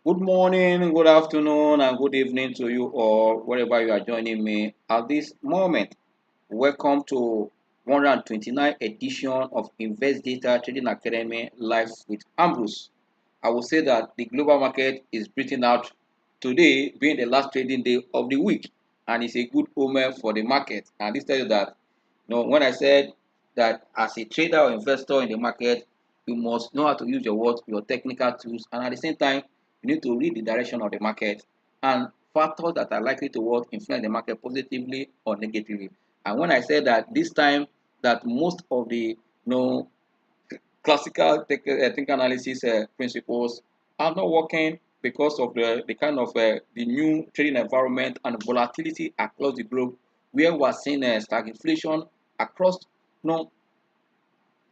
Good morning, good afternoon, and good evening to you all, wherever you are joining me at this moment. Welcome to 129th edition of Investdata Trading Academy Live with Ambrose. I will say that the global market is breathing out today, being the last trading day of the week, and it's a good omen for the market. And this tells you that, when I said that as a trader or investor in the market, you must know how to use your technical tools, and at the same time, you need to read the direction of the market and factors that are likely to influence the market positively or negatively. And when I say that this time that most of the classical technical analysis principles are not working because of the kind of the new trading environment and volatility across the globe, where we are seeing stagflation across you know,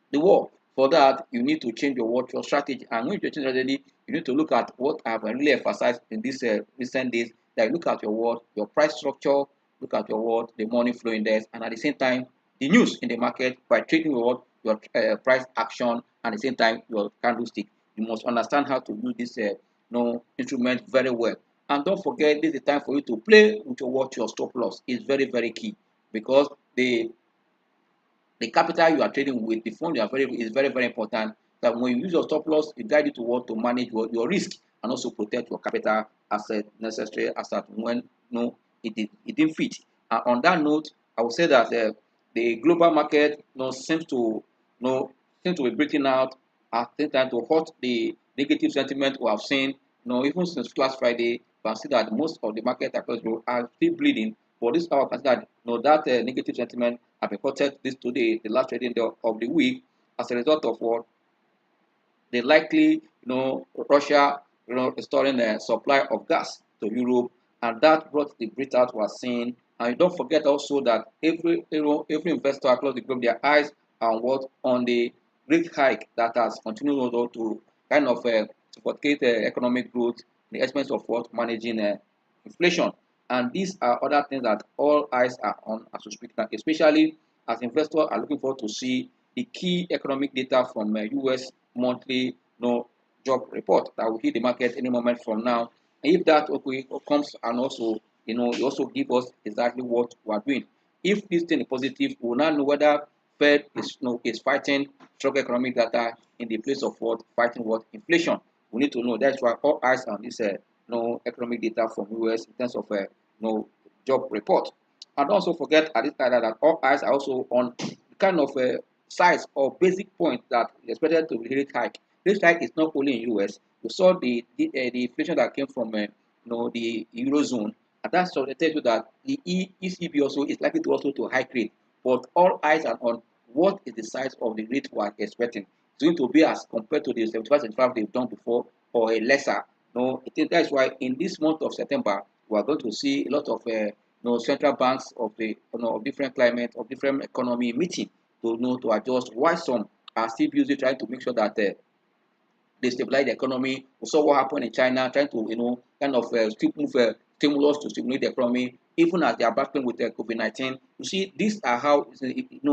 the world. For that, you need to change your strategy. And when you change strategy, you need to look at what I've really emphasized in these recent days. That you look at your price structure, look at the money flow index, and at the same time, the news in the market by trading your price action, and at the same time your candlestick. You must understand how to use this instrument very well. And don't forget, this is the time for you to play with your stop loss. Is very very key because the capital you are trading with, the fund you are very is very very important. That when you use your stop loss, it guide you to what to manage your risk and also protect your capital as necessary as that when it didn't fit. And on that note, I would say that the global market seems to be breaking out at the time to hurt the negative sentiment we have seen. Even since last Friday, you can see that most of the market across the world are still bleeding. For this hour, consider that negative sentiment have been quoted this today, the last trading day of the week, as a result of what they likely, Russia, restoring the supply of gas to Europe, and that brought the breakout we're seeing. And don't forget also that every investor across the globe, their eyes are on the rate hike that has continued also to kind of support economic growth, the expense of what managing inflation. And these are other things that all eyes are on as we speak now, especially as investors are looking forward to see the key economic data from US monthly job report that will hit the market any moment from now. And if that comes and also it also give us exactly what we are doing. If this thing is positive, we will now know whether Fed is fighting strong economic data in the place of what fighting what inflation. We need to know. That's why all eyes on this economic data from US in terms of job report. And also forget at this time that all eyes are also on the kind of size or basic point that is expected to be rate hike. Rate hike is not only in US. We saw the inflation that came from the eurozone, and that's what they tell you that the ECB also is likely to also to hike rate. But all eyes are on what is the size of the rate we are expecting. It's going to be as compared to the 75 they've done before or a lesser. No, I think that's why in this month of September we are going to see a lot of central banks of the of different climate of different economy meeting to adjust. Why some are still busy trying to make sure that they stabilize the economy. We saw what happened in China, trying to kind of still move stimulus to stimulate the economy, even as they are battling with COVID-19. You see, these are how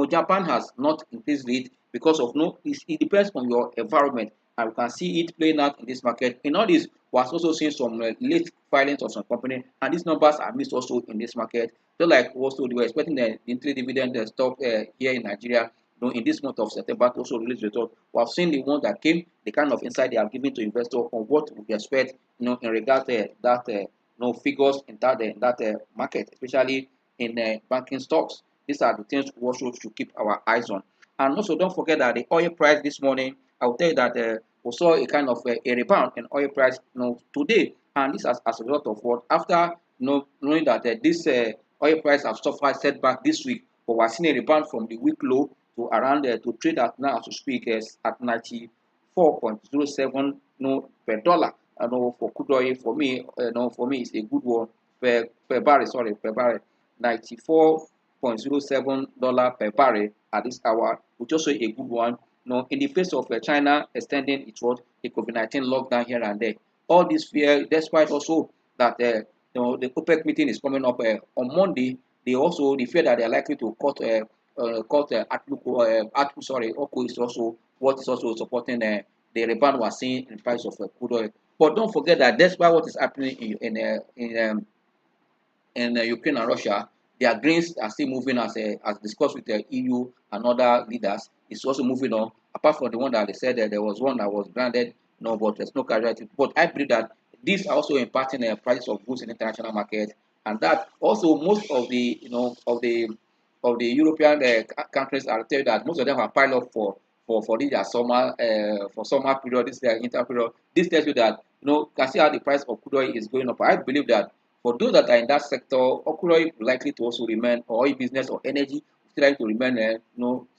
Japan has not increased it because of no. It depends on your environment, and we can see it playing out in this market. In all this, we are also seeing some late filings of some company, and these numbers are missed also in this market. Just like also they were expecting the interim dividend stop here in Nigeria, in this month of September to also release results. We have seen the ones that came, the kind of insight they have given to investors on what we expect, in regard to that, figures in that market, especially in banking stocks. These are the things we also should keep our eyes on. And also, don't forget that the oil price this morning, I will tell you that we saw a kind of a rebound in oil price, today, and this as a result of what after knowing that this oil price have suffered setback this week, but we're seeing a rebound from the week low to around to trade at now as we speak is at 94.07 per dollar. I know for crude oil for me it's a good one per barrel, sorry, per barrel, 94.07 per barrel at this hour, which also a good one. In the face of China extending its what the COVID-19 lockdown here and there. All this fear, despite also that the OPEC meeting is coming up on Monday, the fear that they are likely to cut sorry, OCO is also what is also supporting the rebound we are seeing in price of crude oil. But don't forget that despite what is happening in Ukraine and Russia, their grains are still moving as discussed with the EU and other leaders. It's also moving on. Apart from the one that they said that there was one that was grounded, no, but there's no casualty. But I believe that these are also impacting the price of goods in the international market, and that also most of the of the European countries are tell you that most of them are piled up for this their summer for summer period, this their winter period. This tells you that can see how the price of crude oil is going up. I believe that for those that are in that sector, crude oil likely to also remain, or oil business or energy still likely to remain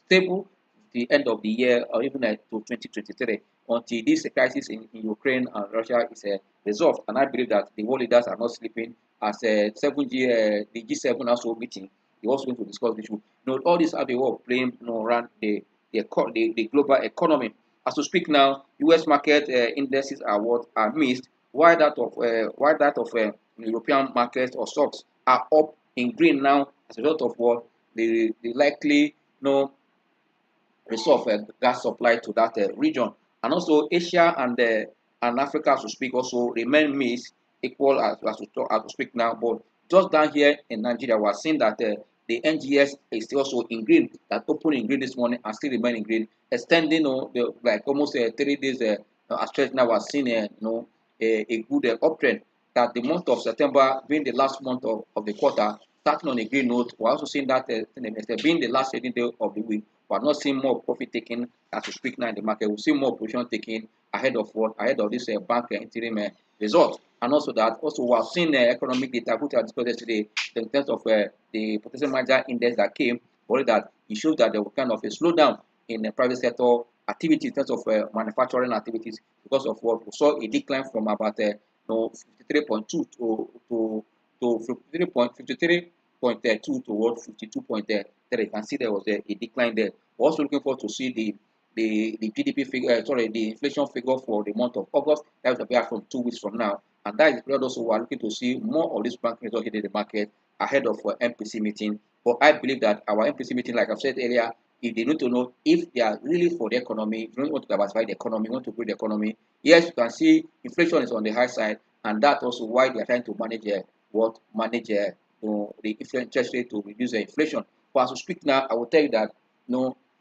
stable the end of the year or even to 2023 until this crisis in Ukraine and Russia is resolved. And I believe that the world leaders are not sleeping as the G7 also meeting. They also going to discuss the issue. All this have a way of playing around the global economy. As we speak now, U.S. market indices are what are missed, while that of European markets or stocks are up in green now as a result of what the likely resource gas supply to that region. And also Asia and Africa, as we speak, also remain mixed, equal as we speak now. But just down here in Nigeria, we are seeing that the NGS is still also in green, that opened in green this morning and still remain in green, extending like almost 3 days stretch now. We are seeing a good uptrend. That the month of September being the last month of the quarter, starting on a green note, we're also seeing that being the last trading day of the week, we're not seeing more profit taking as we speak now in the market. We'll see more position taking ahead of what ahead of this bank interim result. And also that also we have seen economic data which I discussed yesterday in terms of the potential manager index that came, for that it shows that there was kind of a slowdown in the private sector activity in terms of manufacturing activities because of what we saw a decline from about 53.2 to 53.2 towards 52.3. You can see there was a decline there. We're also looking forward to see the GDP figure, the inflation figure for the month of August. That will appear from 2 weeks from now. And that is period also we're looking to see more of this bank result in the market ahead of MPC meeting. But I believe that our MPC meeting, like I've said earlier, if they need to know if they are really for the economy, if you don't want to diversify the economy, you want to grow the economy, yes, you can see inflation is on the high side, and that's also why they are trying to manage the interest rate to reduce the inflation. But as we speak now, I will tell you that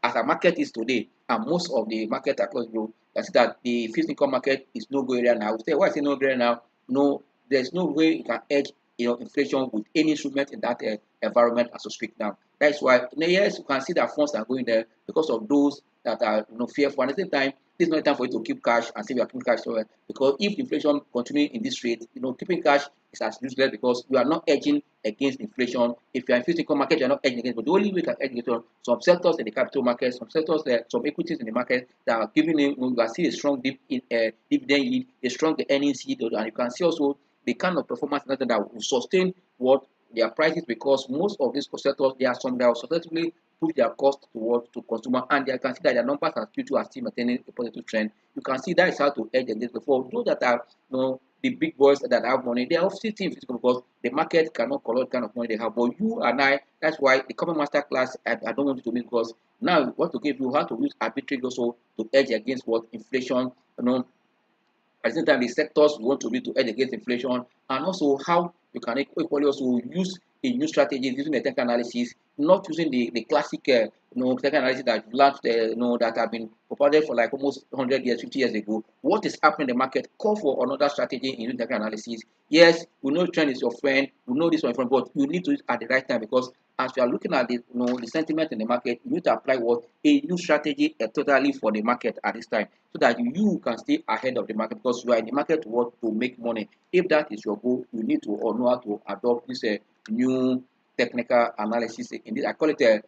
as our market is today, and most of the market across the globe, I see that the fixed income market is no go area now. I will say why I say no go area now. No, there's no way you can edge inflation with any instrument in that environment as we speak now. That's why yes, you can see that funds are going there because of those that are fearful. And at the same time, this is not a time for you to keep cash and say you are keeping cash somewhere. Because if inflation continue in this rate, keeping cash is as useless because you are not edging against inflation. If you are in fixed income market, you are not edging against. But the only way you can edge against some sectors in the capital market, some sectors there, some equities in the market that are giving you are seeing a strong dividend yield, a strong earnings yield, and you can see also the kind of performance that will sustain what their prices, because most of these sectors, there are some that will successfully push their cost towards to consumer, and you can see that their numbers are Q2 are still maintaining a positive trend. You can see that is how to edge against before. Those that are the big boys that have money, they are obviously physical because the market cannot collect the kind of money they have. But you and I, that's why the common master class, I don't want you to miss, because now what to give you how to use arbitrage also to edge against what inflation, at the same time, the sectors we want to be to edge against inflation, and also how you can equally also use a new strategy using the technical analysis, not using the classic technical analysis that you learned that have been provided for like almost 100 years, 50 years ago. What is happening in the market? Call for another strategy in using technical analysis. Yes, we know trend is your friend, we know this one friend, but you need to use it at the right time, because as you are looking at the sentiment in the market, you need to apply what a new strategy totally for the market at this time, so that you can stay ahead of the market, because you are in the market to make money. If that is your goal, you need to know how to adopt this new technical analysis. In this, I call it the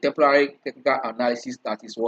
temporary technical analysis. That is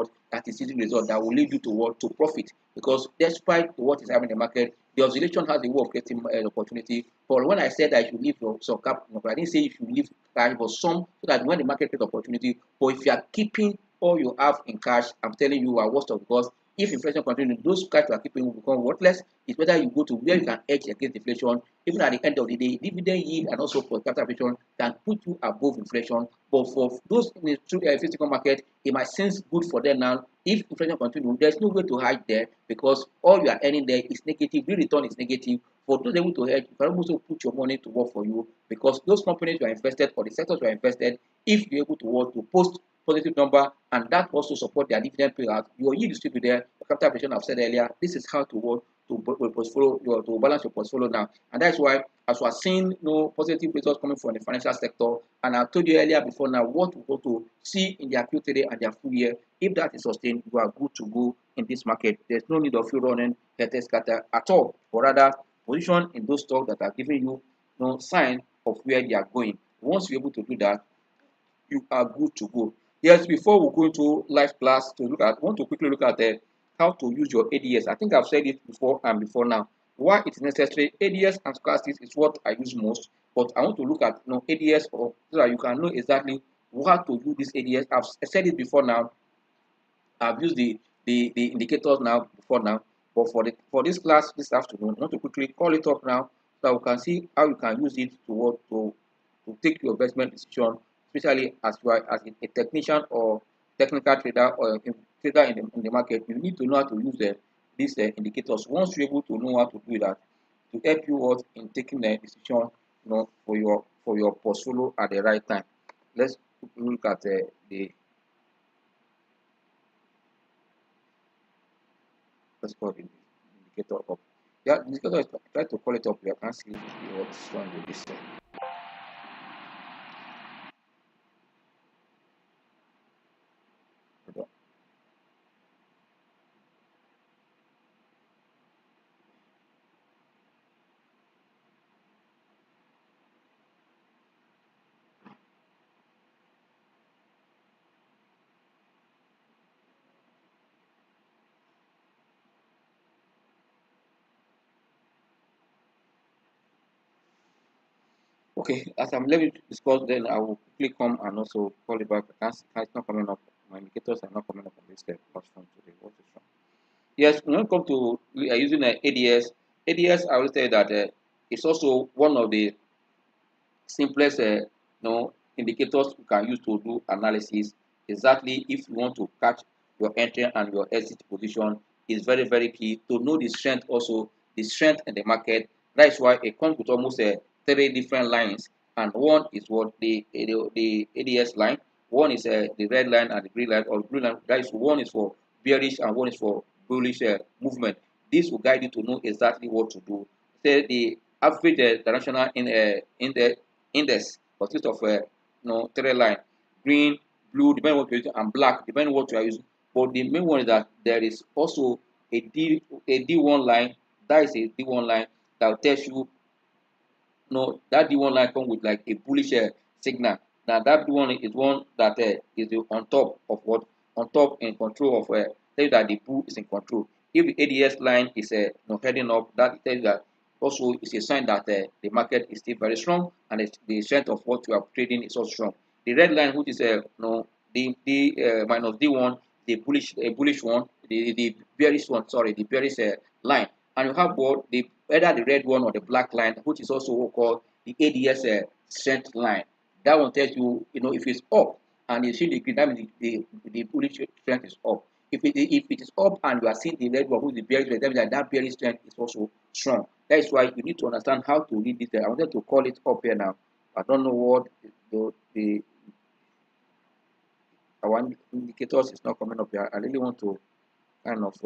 yielding result that will lead you to profit. Because despite what is happening in the market, the oscillation has a way of creating opportunity. But when I said that you should leave some cap, I didn't say you should leave cash, but some, so that when the market creates opportunity. But if you are keeping all you have in cash, I'm telling you, are worst of, because if inflation continues, those cash you are keeping will become worthless. It's better you go to where you can hedge against inflation. Even at the end of the day, dividend yield and also for capital appreciation can put you above inflation. But for those in the true physical market, it might seem good for them now. If inflation continues, there's no way to hide there because all you are earning there is negative. The return is negative. For those able to hedge, you can also put your money to work for you because those companies you are invested or the sectors you are invested, if you're able to work to post positive number and that also support their dividend payout, your yield will still be there. The capital appreciation I've said earlier, this is how to work to portfolio to balance your portfolio now. And that's why as we are seeing positive results coming from the financial sector, and I told you earlier before now what we go to see in their Q3 and their full year. If that is sustained, you are good to go in this market. There's no need of you running head scatter at all, or rather position in those stocks that are giving you no sign of where they are going. Once you're able to do that, you are good to go. Yes, before we go into live class to look at, want to quickly look at how to use your ADS. I think I've said it before and before now. Why it is necessary? ADS and stochastics is what I use most, but I want to look at ADS so that you can know exactly how to use this ADS. I've said it before now. I've used the indicators now before now, but for this class this afternoon, I want to quickly call it up now so that we can see how you can use it to work to take your investment decision, especially as you are as a technician or technical trader or a trader in the market. You need to know how to use these indicators. Once you're able to know how to do that, to help you out in taking the decision, for your portfolio at the right time. Let's look at the let's call the indicator up. Yeah, the indicator is try to call it up. You can see what's wrong with this. Okay, as I'm leaving to discuss, then I will quickly come and also call it back. It's not coming up. My indicators are not coming up on this platform today. What is wrong? Yes, when it comes to using ADS, I will say that it's also one of the simplest indicators you can use to do analysis. Exactly, if you want to catch your entry and your exit position, is very key to know the strength, also the strength in the market. That is why it comes with almost three different lines, and one is what the ADS line, one is the red line and the green line, or green line. That is, one is for bearish and one is for bullish movement. This will guide you to know exactly what to do. Say the average directional in the index consists of three line: green, blue, depending on what you're using, and black, depending on what you are using. But the main one is that there is also a D1 line. That is a D1 line that will tell you that D1 line comes with like a bullish signal. Now that D1 is one that is on top of what, on top in control of tell you that the bull is in control. If the ADS line is heading up, that tells you that also is a sign that the market is still very strong and the strength of what you are trading is also strong. The red line, which is the minus D1, the bullish one, the bearish one, sorry, the bearish line. And you have what the either the red one or the black line, which is also called the ADS strength line. That one tells you, if it's up and you see the green, that means the bullish strength is up. If it is up and you are seeing the red one, which is the bearish, that means that bearish strength is also strong. That is why you need to understand how to read this. I wanted to call it up here now. I don't know what the our indicators is not coming up here. I really want to kind of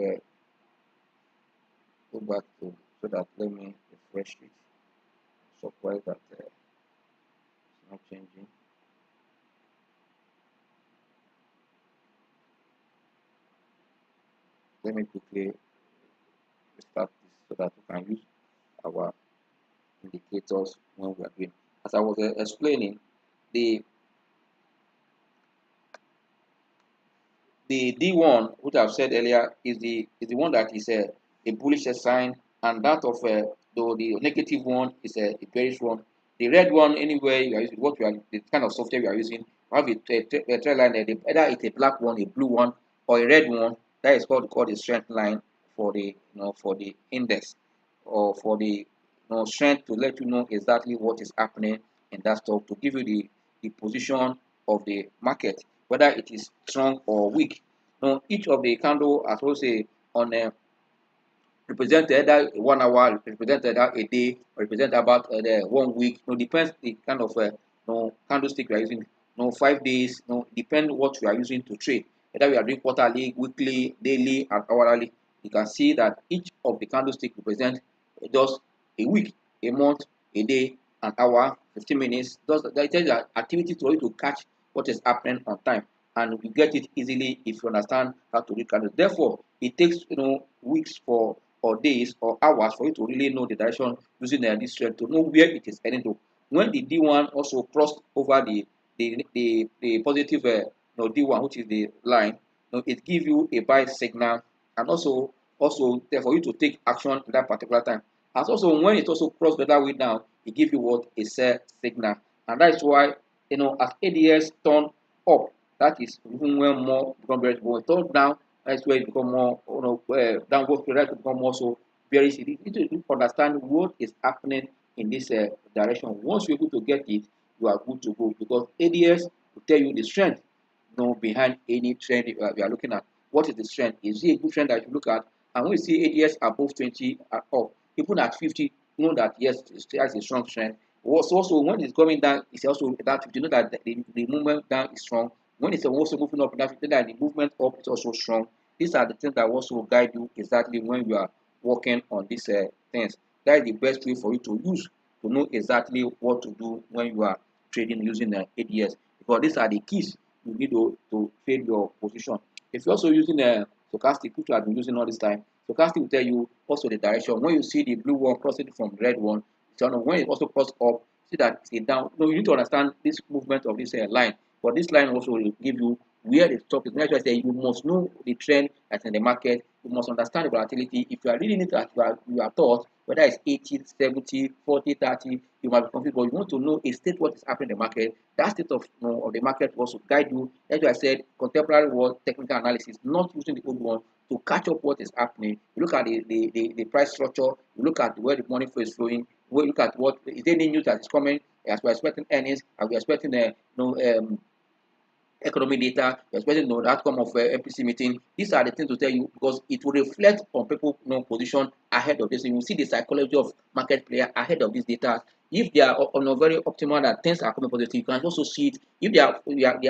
go back to, so that let me refresh it. Surprised that it's not changing. Let me quickly restart this so that we can use our indicators when we are doing. As I was explaining, the the D1, which I've said earlier, is the one that is a bullish sign, and that of the negative one is a bearish one. The red one, anywhere you are using, what you are, the kind of software you are using, you have a trend line there. Either it's a black one, a blue one, or a red one. That is called the strength line for the for the index, or for the strength, to let you know exactly what is happening in that stock, to give you the position of the market, whether it is strong or weak. Now each of the candle, as we say, on represent either 1 hour, represent either a day, or represent about the 1 week. Depends the kind of candlestick you are using. 5 days. Depend what you are using to trade. Whether you are doing quarterly, weekly, daily, and hourly. You can see that each of the candlestick represent just a week, a month, a day, an hour, 15 minutes. Those that tell you activity for you to catch what is happening on time, and you get it easily if you understand how to read candles. Therefore, it takes weeks for or days or hours for you to really know the direction using this trend, to know where it is heading to. When the D1 also crossed over the positive D1, which is the line, it gives you a buy signal, and also there for you to take action in that particular time. As also when it also crossed the other way down, it gives you what, a sell signal. And that is why as ADS turn up, that is even when more become very, when it turn down, that's where it become more downward period to become more so bearish. You need to understand what is happening in this direction. Once you're able to get it, you are good to go, because ADS will tell you the strength behind any trend we are looking at. What is the strength? Is it a good trend that you look at? And when you see ADS above 20 up, even at 50, know that yes, it has a strong trend. Also, when it's coming down, it's also that 50. You know that the movement down is strong. When it's also moving up, that 50, that the movement up is also strong. These are the things that also guide you exactly when you are working on these things. That is the best way for you to use to know exactly what to do when you are trading using the ADS, because these are the keys you need to trade your position. If you're also using a stochastic, which you have been using all this time, stochastic will tell you also the direction. When you see the blue one crossing from the red one, so when it also cross up, see that it's down. No, you need to understand this movement of this line. But this line also will give you where the stop is. That's why I say you must know the trend that's in the market. You must understand the volatility. If you are reading it as you are taught, whether it's 80, 70, 40, 30, you might be confused, but you want to know a state what is happening in the market. That state of of the market will also guide you. That's why I said contemporary world technical analysis, not using the old one, to catch up what is happening. You look at the price structure, you look at where the money flow is flowing, we look at what is there any news that is coming, as we're expecting earnings, and we're expecting economic data, you're expecting the outcome of MPC meeting. These are the things to tell you, because it will reflect on people position ahead of this. You will see the psychology of market player ahead of this data. If they are on a very optimal that things are coming positive, you can also see it. If they are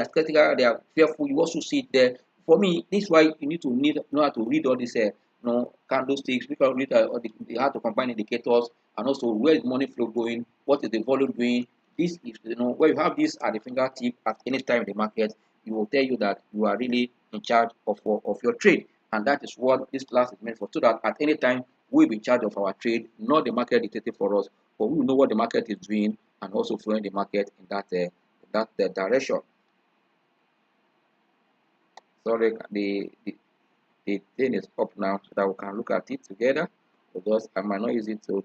skeptical, they are fearful, you also see it there. For me, this is why you need to know how to read all these candlesticks, because read how to combine indicators, and also where is money flow going, what is the volume doing. This is where you have this at the fingertip at any time in the market, it will tell you that you are really in charge of your trade. And that is what this class is meant for, so that at any time we'll be in charge of our trade, not the market dictating for us, but we will know what the market is doing and also following the market in that direction. Sorry, the thing is up now, so that we can look at it together, because I might not use it to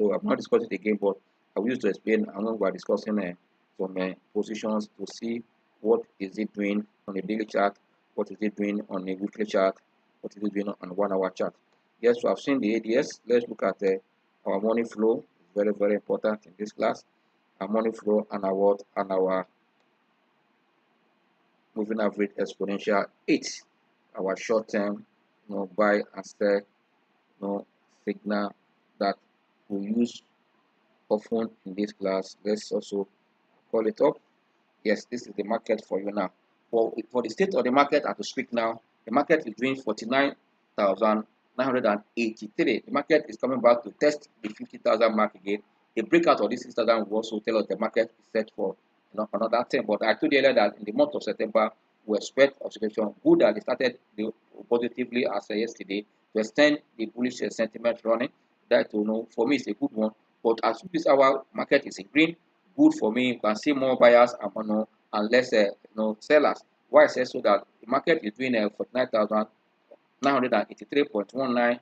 I'm not discussing it again, but I will use to explain. I know we are discussing some positions, to see what is it doing on a daily chart, what is it doing on a weekly chart, what is it doing on a 1 hour chart. Yes, we have seen the ADS. Let's look at our money flow. It's very, very important in this class. Our money flow and our moving average exponential 8, our short term buy and sell signal that we use often in this class. Let's also call it up. Yes, this is the market for you now. For the state of the market as we speak now, the market is doing 49,983. The market is coming back to test the 50,000 mark again. The breakout of this 6,000 will also tell us the market is set for another 10. But I told you earlier that in the month of September, we expect observation. Good that they started positively as yesterday to extend the bullish sentiment running. That for me, it's a good one. But as this our market is in green, good for me. You can see more buyers and less sellers. Why I say so? That the market is doing 49,983.19.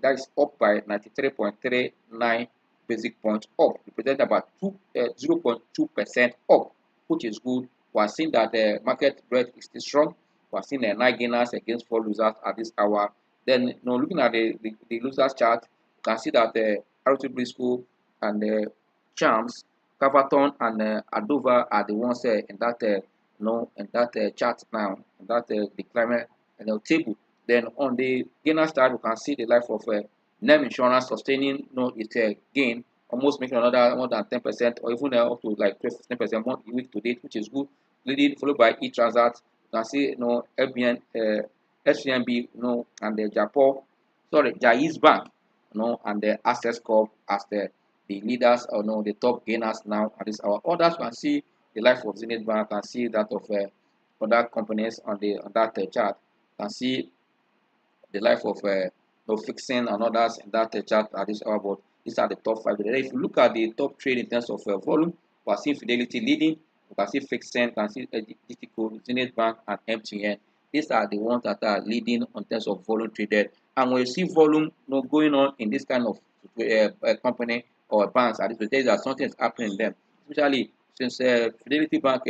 That is up by 93.39 basic points up, represent about 0.2% up, which is good. We are seeing that the market breadth is still strong. We are seeing 9 gainers against 4 losers at this hour. Then, looking at the losers chart, you can see that RTB School and Champs, Cavaton and Adova are the ones in that chart now, in that the climate table. Then on the gainer side, we can see the life of NEM Insurance sustaining its gain, almost making another more than 10% or even up to like 15% more week to date, which is good. Leading followed by eTransact. You can see LBN, SCMB, and the Japan, sorry, Jaiz Bank, and the Access Corp as the leaders or the top gainers now at this hour. Others can see the life of Zenith Bank, can see that of other companies on that chart, can see the life of fixing and others in that chart at this hour. But these are the top five. Then if you look at the top trade in terms of volume, we are seeing Fidelity leading, we can see Fixing, we can see GTCO, Zenith Bank, and MTN. These are the ones that are leading in terms of volume traded. And when you see volume going on in this kind of company or banks, at least there is something is happening in them. Especially since Fidelity Bank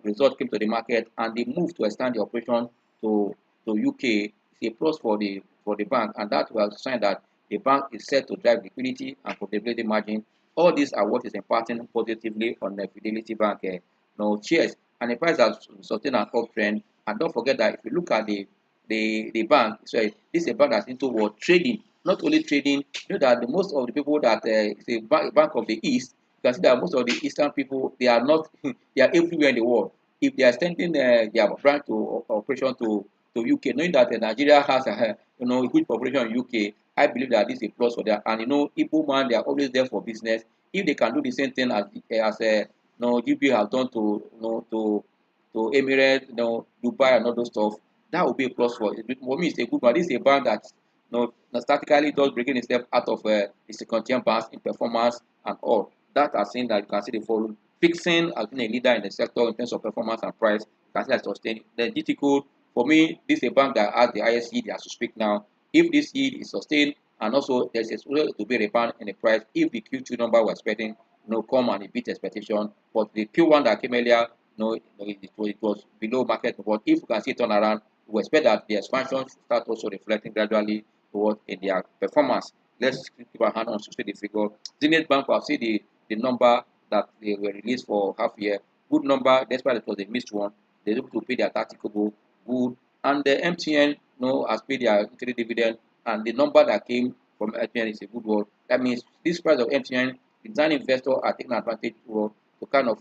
result came to the market and they moved to expand the operation to UK. It's a plus for the bank, and that will sign that the bank is set to drive liquidity and profitability margin. All these are what is impacting positively on the Fidelity Bank shares, and the price has sustained an uptrend. And don't forget that if you look at the bank, sorry, this is a bank that's into what trading, not only trading. You know that the most of the people that is a bank of the East, you can see that most of the Eastern people, they are not they are everywhere in the world. If they are extending their branch to operation to UK, knowing that Nigeria has a huge population in UK, I believe that this is a plus for them. And Igbo man, they are always there for business. If they can do the same thing as GB has done to Emirates, Dubai and all those stuff, that would be a plus for me. It's a good one. This is a bank that statically does breaking itself out of the second tier banks in performance and all. That has seen that you can see the following. Fixing has been a leader in the sector in terms of performance and price. You can see that sustained. The GT code, for me, this is a bank that has the highest yield as we speak now. If this yield is sustained, and also there's a to be a rebound in the price if the Q2 number we're expecting come and it beat expectation. But the Q1 that came earlier, it was below market. But if you can see turn around, we expect that the expansion should start also reflecting gradually toward in their performance. Let's keep our hand on to see the figure. Zenith Bank, will see the number that they were released for half year. Good number, despite it was a missed one. They able to pay their tactical good. And the MTN has paid their interim dividend, and the number that came from MTN is a good one. That means this price of MTN, the design investor are taking advantage to kind of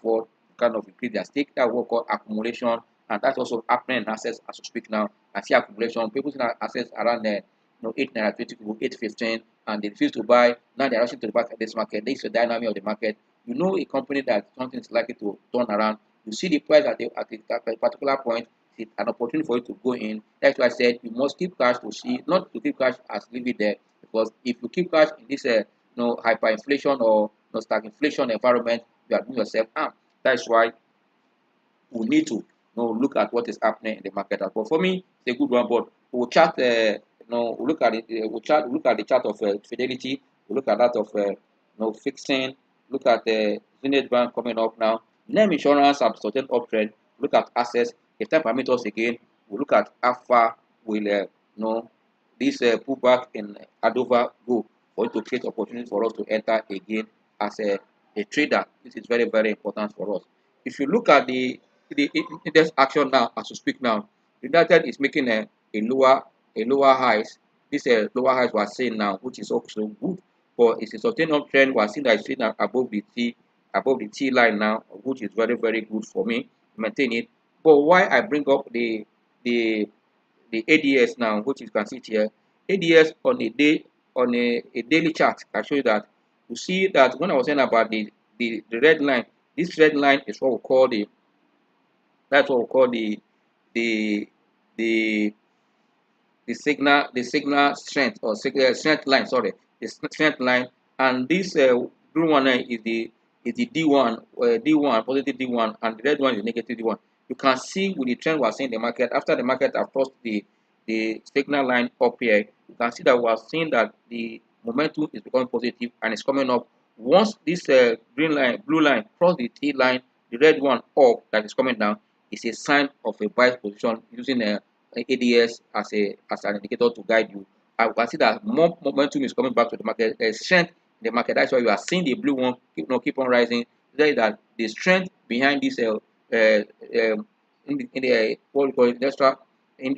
increase their stake. That will call accumulation, and that's also happening in assets as we speak now. I see accumulation. People see assets around there, 8 naira 20 to 8.15, and they refuse to buy. Now they're rushing to the back of this market. This is the dynamic of the market. A company that something is likely to turn around. You see the price at a particular point. It's an opportunity for you to go in. That's why I said you must keep cash to see, not to keep cash as leave it there. Because if you keep cash in this hyperinflation or stagflation environment, you are doing yourself harm. That's why we need to look at what is happening in the market. But for me, it's a good one. But we'll chart. We'll look at it. We'll look at the chart of Fidelity. We'll look at that of Fixing. Look at the Zenith Bank coming up now. Name Insurance have certain uptrend. Look at assets. If time permit us again, we'll look at how far will this pullback in Adova go for it to create opportunity for us to enter again as a trader. This is very, very important for us. If you look at the index action now as we speak now, United is making a lower highs. This lower highs we are seeing now, which is also good, but it's a certain uptrend. We are seeing that it's sitting above the T line now, which is very, very good for me. Maintain it. But why I bring up the ADS now, which you can see here, ADS on a daily chart, I show you that. You see that when I was saying about the red line, this red line is what we call the the signal strength or strength line, sorry, the strength line. And this blue one is the D1, D1 positive D1, and the red one is negative D1. You can see with the trend we are seeing in the market, after the market have crossed the signal line up here, you can see that we are seeing that the momentum is becoming positive and it's coming up. Once this blue line cross the T line, the red one up that is coming down, is a sign of a buy position using a ADS as an indicator to guide you. I can see that more momentum is coming back to the market. There's strength in the market. That's why you are seeing the blue one keep on rising. There is that the strength behind this in the what we call it, extra in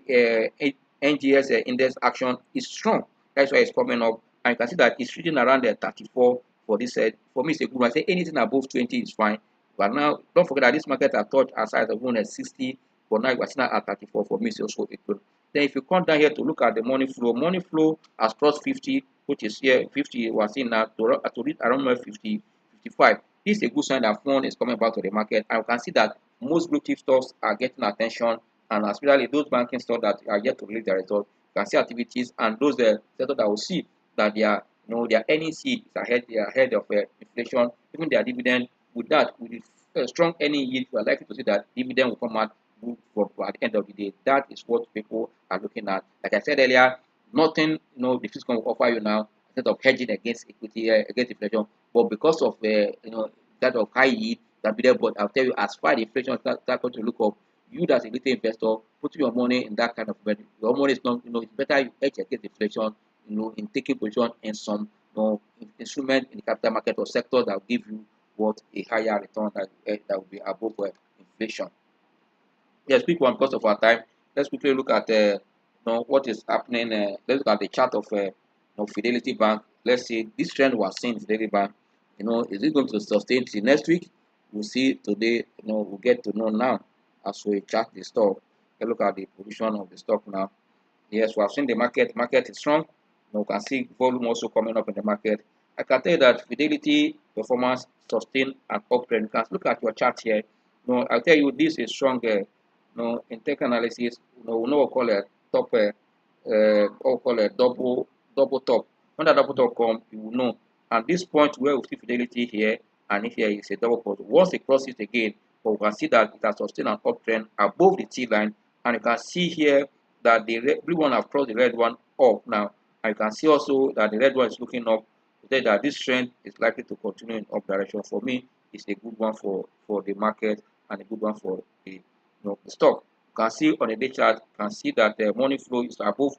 NGS index action is strong. That's why it's coming up. And you can see that it's reaching around 34 for this. For me, it's a good one. I say anything above 20 is fine. But now, don't forget that this market has touched as high as even at 60. But now you are still at 34. For me, it's also a good. Then if you come down here to look at the money flow has crossed 50, which is here 50. We are seeing now to reach around 50, 55. This is a good sign that fund is coming back to the market. And you can see that most blue chip stocks are getting attention, and especially those banking stocks that are yet to release their results. You can see activities, and those sectors that will see that their earnings yield is ahead of inflation, even their dividend. With that, with the strong earning yield, we are likely to see that dividend will come out good for at the end of the day. That is what people are looking at. Like I said earlier, nothing the fiscal will offer you now instead of hedging against equity against inflation, but because of that of high yield that be there. But I'll tell you, as far as the inflation start going to look up, you as a little investor putting your money in that kind of money, your money is not it's better you hedge against inflation, in taking position in some instrument in the capital market or sector that will give you what a higher return that will be above inflation. Yes, quick one because of our time. Let's quickly look at what is happening. Let's look at the chart of Fidelity Bank. Let's see this trend was seen in Fidelity Bank. Is it going to sustain till next week? We'll see today. We'll get to know now as we chart the stock. Let's look at the position of the stock now. Yes, we have seen the market. Market is strong. You can see volume also coming up in the market. I can tell you that Fidelity performance sustained an uptrend. You can look at your chart here. I'll tell you this is strong. In tech analysis, we know what call a top, what call a double top. When that double top come, you will know. And this point where we see Fidelity here and here is a double top. Once it crosses again, but we can see that it has sustained an uptrend above the T line, and you can see here that the blue one have crossed the red one up now. And you can see also that the red one is looking up. That this trend is likely to continue in up direction. For me, it's a good one for the market and a good one for the the stock. You can see on the day chart, you can see that the money flow is above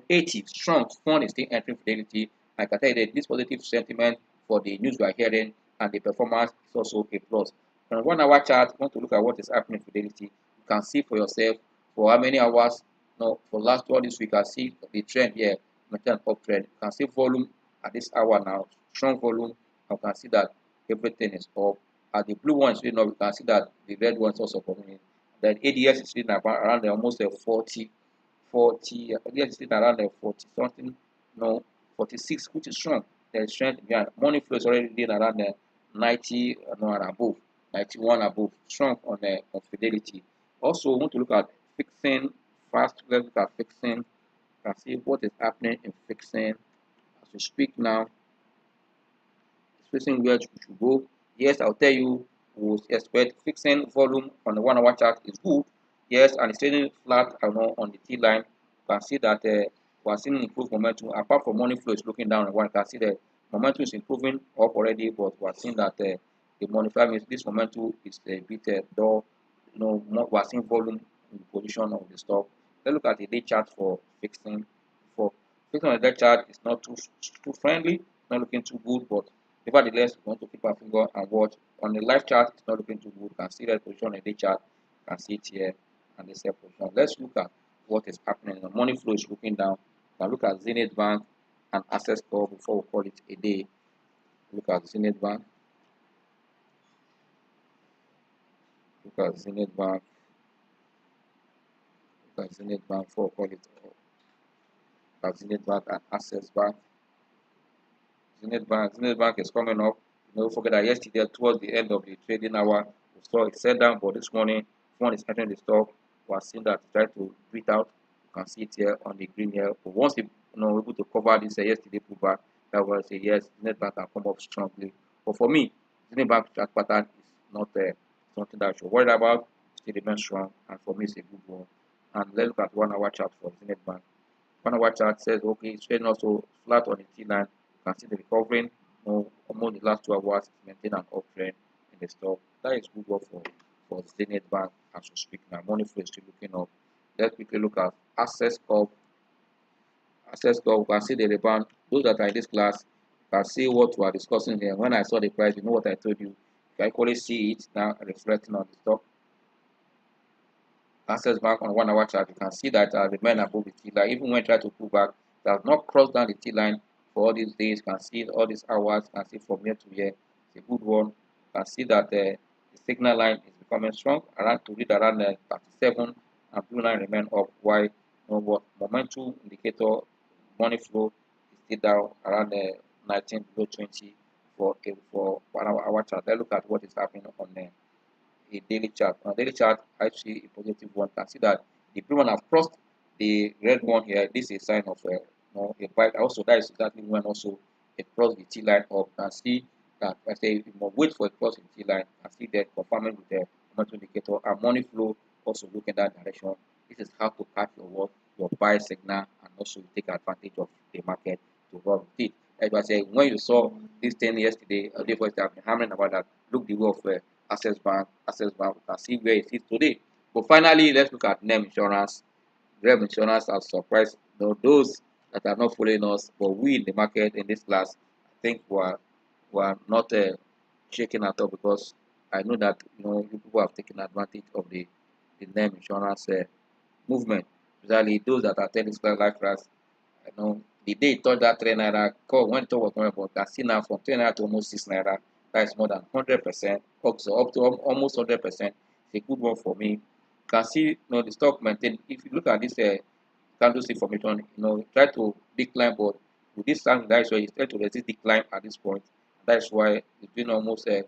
80. Strong fund is still entering Fidelity. I can tell you that this positive sentiment for the news we are hearing and the performance is also a plus. On 1 hour chart, you want to look at what is happening in Fidelity. You can see for yourself for how many hours. For last all this week, you can see the trend here, maintain uptrend. You can see volume at this hour now, strong volume. You can see that everything is up. At the blue one is really up, you can see that the red one is also coming in. Then ADS is sitting around almost 40, ADS is sitting around 40 something, 46, which is strong. There's strength behind. Money flow is already in around 90 and above, 91 above, strong on Fidelity. Also, we want to look at fixing fast. Let's look at fixing. You can see what is happening in fixing as we speak now. It's fixing where we should go. Yes, I'll tell you, we expect fixing volume on the 1 hour chart is good. Yes, and it's trading flat on the T line. You can see that we are seeing improved momentum. Apart from money flow is looking down on one, you can see the momentum is improving up already, but we are seeing that the money flow means this momentum is a bit dull. We are seeing volume in the position of the stock. Let's look at the day chart for fixing. For fixing on the day chart, it's not too friendly, not looking too good, but nevertheless, we want to keep our finger and watch. On the live chart, it's not looking too good. You can see that position on the day chart. You can see it here and this here position. Let's look at what is happening. The money flow is looking down. You can look at Zenith Bank and Access Corp before we call it a day. Look at Zenith Bank. Look at Zenith Bank. Look at Zenith Bank before we call it. Look at Zenith Bank and Access Bank. Zenith Bank is coming up. Don't forget that yesterday, towards the end of the trading hour, we saw it set down, but this morning, one is entering the stock. We are seeing that try to beat out. You can see it here on the green here. But once they able to cover this yesterday pullback, that was say yes, Zenith Bank can come up strongly. But for me, Zenith Bank chart pattern is not something that I should worry about. Still remains strong, and for me, it's a good one. And let's look at 1 hour chart for Zenith Bank. 1 hour chart says okay, it's trading also flat on the T line. You can see the recovering. Almost the last 2 hours maintain an uptrend in the stock. That is good work for for Zenith Bank as we speak now. Money flow is still looking up. Let's quickly look at Access Corp. Access Corp, you can see the rebound. Those that are in this class, you can see what we are discussing here. When I saw the price, you know what I told you. You can equally see it now reflecting on the stock. Access Bank on 1 hour chart, you can see that remain above the T line. Even when try to pull back, it has not crossed down the T line for all these days. You can see all these hours, you can see from here to here. It's a good one. You can see that the signal line is becoming strong around to read around 37, and blue line remain up. Why? What momentum indicator money flow is still down around 19 below 20 for 1 hour chart. Let's look at what is happening on a daily chart. On a daily chart, I see a positive one. You can see that the blue one has crossed the red one here. This is a sign of a buy. Also, that is exactly when also it crossed the T line up. You can see that I say you must wait for it cross the T line. You can see that confirming with the momentum indicator and money flow also look in that direction. This is how to catch your work, your buy signal, and also take advantage of the market to run with it. As I say, when you saw this thing yesterday, day before, I've been hammering about that. Look the way of Access Bank, we can see where it is today. But finally, let's look at name insurance. Name insurance has surprised those that are not following us, but we in the market in this class, I think we are not shaking at all, because I know that you people have taken advantage of the name insurance movement, especially those that attend this class life class. The day it touched that 3 naira call when it was more, but can see now from 3 naira to almost 6 naira. That is more than 100%, up to almost 100%. It's a good one for me. You can see, the stock maintain. If you look at this candlestick formation, try to decline, but with this time, that is why it's trying to resist decline at this point. That is why it's been almost, it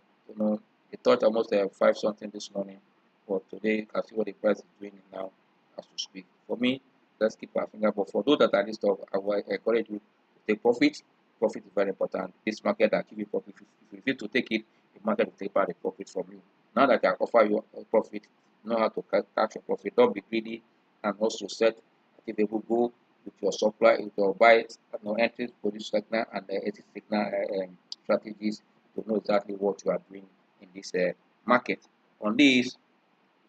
touched almost 5 something this morning, but today you can see what the price is doing now as we speak. For me, let's keep our finger. But for those that are this stock, I will encourage you to take profit. Profit is very important. This market that give you profit, if you refuse to take it, the market will take back the profit from you. Now that I offer you a profit, know how to catch your profit. Don't be greedy, and also set achievable goal with your supply, with your buy, entry position signal and exit signal strategies to know exactly what you are doing in this market. On this,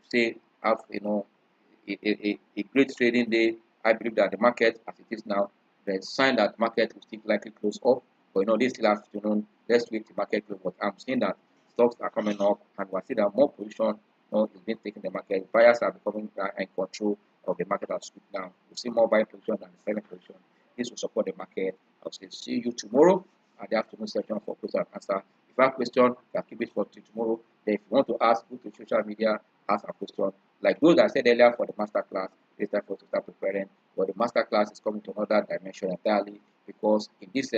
say have a great trading day. I believe that the market as it is now, there's sign that market will still likely close up. But this last afternoon, let's wait the market close. But I'm seeing that stocks are coming up, and we're seeing that more position is being taken in the market. Buyers are becoming in control of the market as we speak now. We see more buying position than selling position. This will support the market. I'll say see you tomorrow at the afternoon session for question and answer. If you have question, you can keep it for tomorrow. Then if you want to ask, go to social media, ask a question. Like those I said earlier for the master class, it's time for us to start preparing. But the master class is coming to another dimension entirely, because in this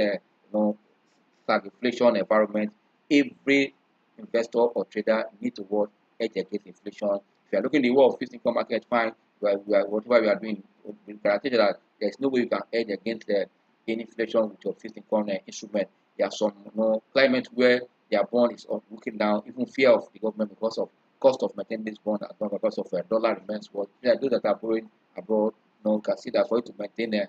stagflation environment, every investor or trader need to work hedge against inflation. If you are looking at the world of fixed income market, fine. Whatever we are doing, we guarantee that there is no way you can hedge against any inflation with your fixed income instrument. There are some climate where their bond is looking down, even fear of the government because of cost of maintaining this bond as well, because of dollar remains what. Those that are borrowing abroad, can see that for you to maintain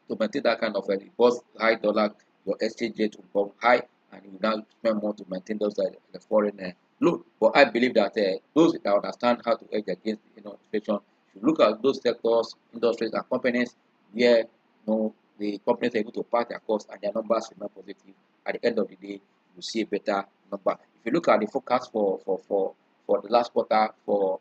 to maintain that kind of because high dollar, your exchange rate will become high, and you now spend more to maintain those the foreign loan. But I believe that those that understand how to hedge against inflation should look at those sectors, industries, and companies where the companies are able to pass their costs and their numbers remain positive. At the end of the day, you see a better number. If you look at the forecast for the last quarter for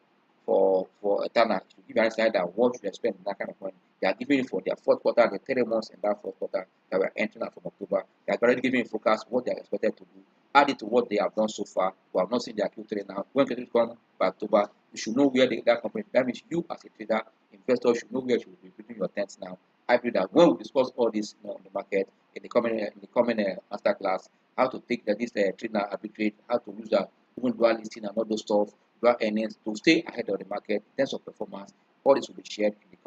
Eternal, to give you an insight that what you expect in that kind of money, they are giving you for their fourth quarter, the 3 months in that fourth quarter that we are entering from October. They are already giving you forecast what they are expected to do. Add it to what they have done so far. We have not seen their Q3 now. When Q3 come by October, you should know where that company. That means you as a trader, investor should know where you should be putting your tents now. I believe that when we discuss all this in the market in the coming master class, how to take this trading arbitrage, how to use that even dual listing and all those stuff, dual earnings to stay ahead of the market in terms of performance. All this will be shared in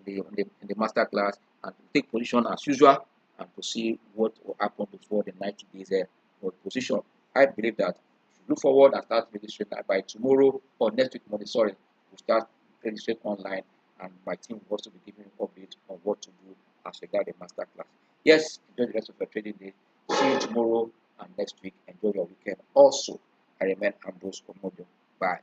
the master class, and to take position as usual and to see what will happen before the 90 days position. I believe that if you look forward and start registering by tomorrow or next week Monday, sorry, we'll start registering online, and my team will also be giving you update on what to do as regard the master class. Yes, enjoy the rest of your trading day. See you tomorrow and next week. Enjoy your weekend. Also, I remain Ambrose Omojo. Bye.